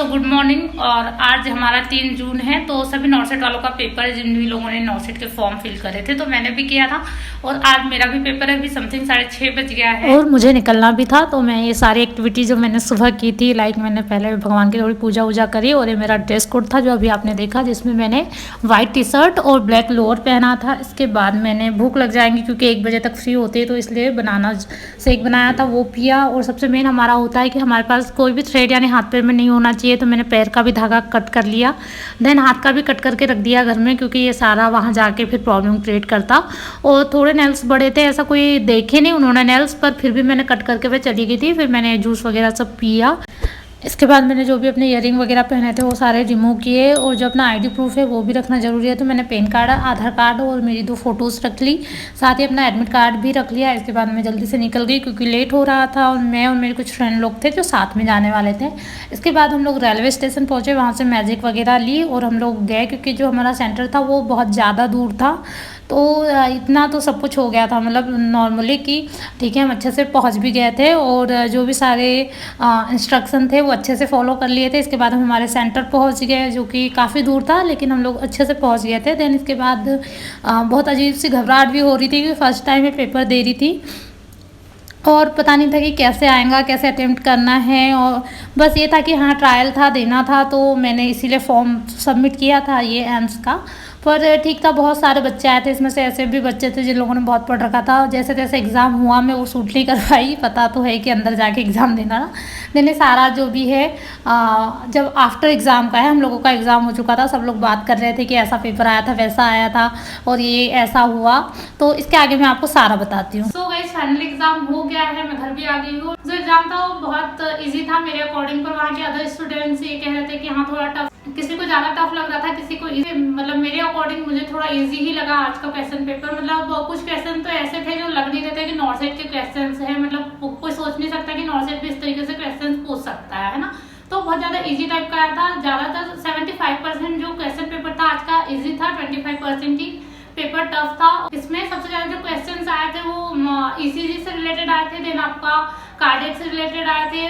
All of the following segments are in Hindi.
So good morning. और आज हमारा 3 जून है, तो सभी नॉर्सेट वालों का पेपर है जिन भी लोगों ने नॉर्सेट के फॉर्म फिल करे थे, तो मैंने भी किया था। और आज मेरा भी पेपर है, अभी समथिंग 6:30 बज गया है और मुझे निकलना भी था। तो मैं ये सारी एक्टिविटी जो मैंने सुबह की थी, लाइक मैंने पहले भगवान की थोड़ी पूजा वूजा करी, और ये मेरा ड्रेस कोड था जो अभी आपने देखा, जिसमें मैंने व्हाइट टी शर्ट और ब्लैक लोअर पहना था। इसके बाद मैंने भूख लग जाएंगी क्योंकि 1 बजे तक फ्री होती है, तो इसलिए बनाना शेक बनाया था, वो पिया। और सबसे मेन हमारा होता है कि हमारे पास कोई भी थ्रेड यानी हाथ पैर में नहीं होना चाहिए, तो मैंने पैर का भी धागा कट कर लिया, देन हाथ का भी कट करके रख दिया घर में, क्योंकि ये सारा वहाँ जाके फिर प्रॉब्लम क्रिएट करता। और थोड़े नेल्स बड़े थे, ऐसा कोई देखे नहीं उन्होंने नेल्स, पर फिर भी मैंने कट करके वह चली गई थी। फिर मैंने जूस वगैरह सब पिया। इसके बाद मैंने जो भी अपने ईयरिंग वगैरह पहने थे वो सारे रिमूव किए, और जो अपना आईडी प्रूफ है वो भी रखना ज़रूरी है, तो मैंने पैन कार्ड, आधार कार्ड और मेरी 2 फोटोज़ रख ली, साथ ही अपना एडमिट कार्ड भी रख लिया। इसके बाद मैं जल्दी से निकल गई क्योंकि लेट हो रहा था, और मैं और मेरे कुछ फ्रेंड लोग थे जो साथ में जाने वाले थे। इसके बाद हम लोग रेलवे स्टेशन पहुँचे, वहाँ से मैजिक वगैरह ली और हम लोग गए, क्योंकि जो हमारा सेंटर था वो बहुत ज़्यादा दूर था। तो इतना तो सब कुछ हो गया था, मतलब नॉर्मली कि ठीक है हम अच्छे से पहुंच भी गए थे, और जो भी सारे इंस्ट्रक्शन थे वो अच्छे से फॉलो कर लिए थे। इसके बाद हम हमारे सेंटर पहुंच गए, जो कि काफ़ी दूर था, लेकिन हम लोग अच्छे से पहुंच गए थे। देन इसके बाद बहुत अजीब सी घबराहट भी हो रही थी, क्योंकि फर्स्ट टाइम मैं पेपर दे रही थी और पता नहीं था कि कैसे आएगा, कैसे अटेम्प्ट करना है। और बस ये था कि हाँ ट्रायल था, देना था, तो मैंने इसीलिए फॉर्म सबमिट किया था ये एम्स का। पर ठीक था, बहुत सारे बच्चे आए थे, इसमें से ऐसे भी बच्चे थे जिन लोगों ने बहुत पढ़ रखा था। जैसे तैसे एग्ज़ाम हुआ, मैं वो शूट नहीं कर पाई, पता तो है कि अंदर जाके एग्ज़ाम देना ना। मैंने सारा जो भी है जब आफ्टर एग्ज़ाम का है, हम लोगों का एग्ज़ाम हो चुका था, सब लोग बात कर रहे थे कि ऐसा पेपर आया था, वैसा आया था और ये ऐसा हुआ। तो इसके आगे मैं आपको सारा बताती हूँ। सो गाइस, फाइनल एग्ज़ाम हो गया है, मैं घर भी आ गई हूँ। जो एग्ज़ाम था वो बहुत ईजी था मेरे अकॉर्डिंग, पर वहाँ के अदर स्टूडेंट्स ये कह रहे थे कि हाँ थोड़ा टफ, किसी को ज़्यादा टफ लग रहा था, किसी को इजी। मतलब मेरे अकॉर्डिंग मुझे थोड़ा इजी ही लगा आज का क्वेश्चन पेपर। मतलब कुछ क्वेश्चन तो ऐसे थे जो लग नहीं रहे थे कि नॉर्सेट के क्वेश्चंस हैं, मतलब कोई सोच नहीं सकता कि नॉर्सेट भी इस तरीके से क्वेश्चन पूछ सकता है ना। तो बहुत ज़्यादा इजी टाइप का आया था। ज़्यादातर 75% जो क्वेश्चन पेपर था आज का इजी था, 25% ही पेपर टफ था। इसमें सबसे ज़्यादा जो क्वेश्चंस आए थे वो ईसीजी से रिलेटेड आए थे, देन आपका कार्डियक से रिलेटेड आए थे,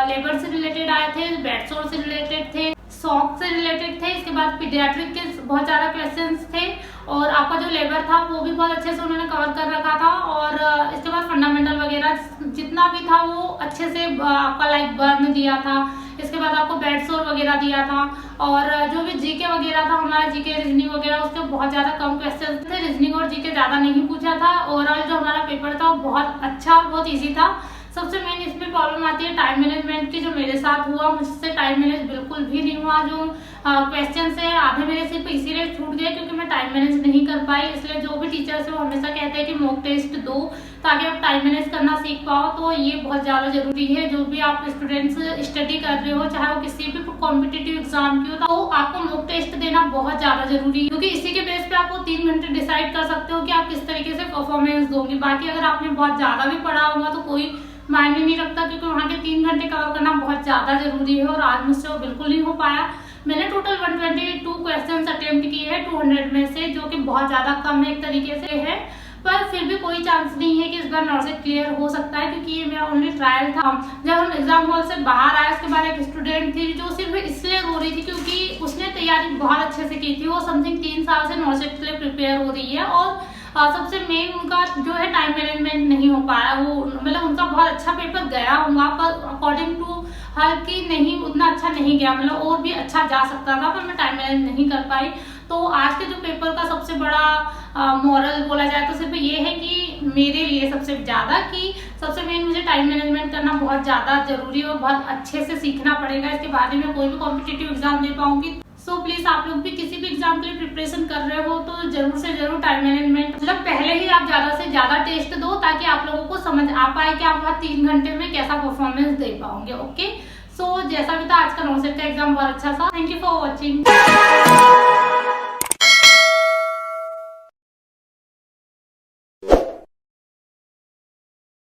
लेबर से रिलेटेड आए थे, बेड सोर से रिलेटेड थे, शॉक से रिलेटेड थे। इसके बाद पीडियाट्रिक के बहुत ज़्यादा क्वेश्चंस थे, और आपका जो लेबर था वो भी बहुत अच्छे से उन्होंने कवर कर रखा था। और इसके बाद फंडामेंटल वगैरह जितना भी था वो अच्छे से आपका लाइक बर्न दिया था। इसके बाद आपको बेड सोर वगैरह दिया था, और जो भी जीके वगैरह था हमारा, जीके रीजनिंग वगैरह, उसके बहुत ज़्यादा कम क्वेश्चन थे। रीजनिंग और जीके ज़्यादा नहीं पूछा था। ओवरऑल जो हमारा पेपर था वो बहुत अच्छा और बहुत ईजी था। सबसे मेन इसमें प्रॉब्लम आती है टाइम मैनेजमेंट की, जो मेरे साथ हुआ, मुझसे टाइम मैनेज बिल्कुल भी नहीं हुआ। जो क्वेश्चन है आधे मेरे सिर्फ इसीलिए छूट गए क्योंकि मैं टाइम मैनेज नहीं कर पाई। इसलिए जो भी टीचर्स है वो हमेशा कहते हैं कि मॉक टेस्ट दो ताकि आप टाइम मैनेज करना सीख पाओ। तो ये बहुत ज़्यादा जरूरी है। जो भी आप स्टूडेंट्स स्टडी कर रहे हो, चाहे वो किसी भी कॉम्पिटिटिव एग्जाम की हो, तो आपको मॉक टेस्ट देना बहुत ज़्यादा जरूरी है, क्योंकि इसी के बेस पे आपको 3 घंटे डिसाइड कर सकते हो कि आप किस तरीके से परफॉर्मेंस दोगे। बाकी अगर आपने बहुत ज़्यादा भी पढ़ा होगा तो कोई मायने नहीं रखता, क्योंकि वहाँ के 3 घंटे कवर करना बहुत ज़्यादा जरूरी है, और आज मुझसे वो बिल्कुल नहीं हो पाया। मैंने टोटल 122 क्वेश्चंस अटेम्प्ट किए हैं 200 में से, जो कि बहुत ज़्यादा कम एक तरीके से है। पर फिर भी कोई चांस नहीं है कि इस बार नॉर्सेट क्लियर हो सकता है, क्योंकि ये मेरा ओनली ट्रायल था। जब हम एग्जाम हॉल से बाहर आए, उसके बाद एक स्टूडेंट थी जो सिर्फ इसलिए रो रही थी क्योंकि उसने तैयारी बहुत अच्छे से की थी। वो समथिंग 3 साल से नॉर्सेट के लिए प्रिपेयर हो रही है, और सबसे मेन उनका जो है टाइम मैनेजमेंट नहीं हो पाया। वो मतलब उनका बहुत अच्छा पेपर गया होगा, पर अकॉर्डिंग टू हर की नहीं, उतना अच्छा नहीं गया, मतलब और भी अच्छा जा सकता था, पर मैं टाइम मैनेज नहीं कर पाई। तो आज के जो पेपर का सबसे बड़ा मॉरल बोला जाए तो सिर्फ ये है कि मेरे लिए सबसे ज़्यादा कि सबसे मेन मुझे टाइम मैनेजमेंट करना बहुत ज़्यादा जरूरी है, और बहुत अच्छे से सीखना पड़ेगा। इसके बाद ही मैं कोई भी कॉम्पिटिटिव एग्जाम दे पाऊंगी। सो प्लीज आप लोग भी किसी भी एग्जाम के लिए प्रिपरेशन कर रहे हो तो जरूर से जरूर टाइम मैनेजमेंट, मतलब पहले ही आप ज्यादा से ज्यादा टेस्ट दो, ताकि आप लोगों को समझ आ पाए कि आप वहाँ 3 घंटे में कैसा परफॉर्मेंस दे पाओगे। ओके, सो जैसा भी था आज का नॉर्सेट का एग्जाम बहुत अच्छा था। Thank you for watching.